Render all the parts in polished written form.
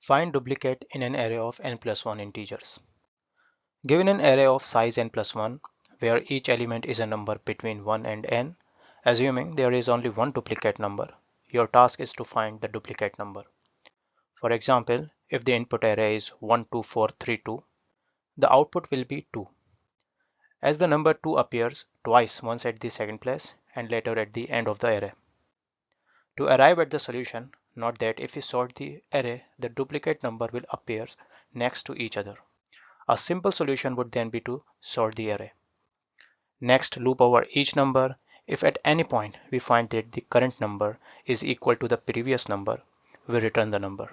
Find duplicate in an array of n+1 integers. Given an array of size n+1, where each element is a number between 1 and n, assuming there is only one duplicate number, your task is to find the duplicate number. For example, if the input array is 1, 2, 4, 3, 2, the output will be 2. As the number 2 appears twice, once at the second place and later at the end of the array. To arrive at the solution, note that if we sort the array, the duplicate number will appear next to each other. A simple solution would then be to sort the array. Next, loop over each number. If at any point we find that the current number is equal to the previous number, we return the number.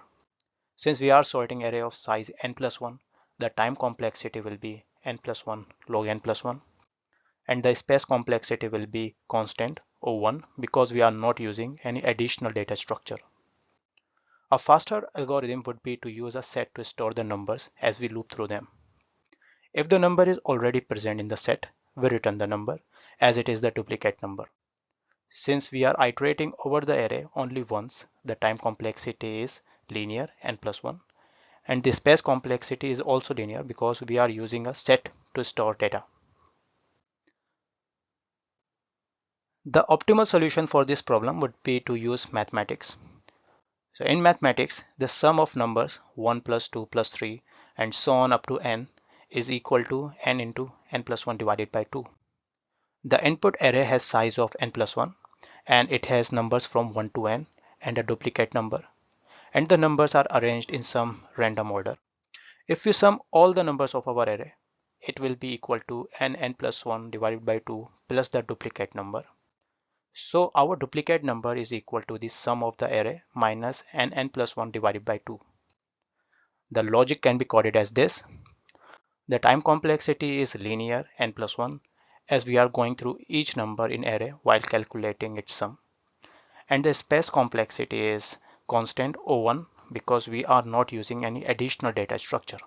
Since we are sorting array of size n+1, the time complexity will be n+1 log n+1, and the space complexity will be constant O1 because we are not using any additional data structure. A faster algorithm would be to use a set to store the numbers as we loop through them. If the number is already present in the set, we return the number as it is the duplicate number. Since we are iterating over the array only once, the time complexity is linear n+1, and the space complexity is also linear because we are using a set to store data. The optimal solution for this problem would be to use mathematics. So in mathematics, the sum of numbers 1 plus 2 plus 3 and so on up to n is equal to n into n+1 divided by 2. The input array has size of n+1 and it has numbers from 1 to n and a duplicate number, and the numbers are arranged in some random order. If we sum all the numbers of our array, it will be equal to n+1 divided by 2 plus the duplicate number. So our duplicate number is equal to the sum of the array minus n+1 divided by 2. The logic can be coded as this. The time complexity is linear n+1 as we are going through each number in array while calculating its sum. And the space complexity is constant O1 because we are not using any additional data structure.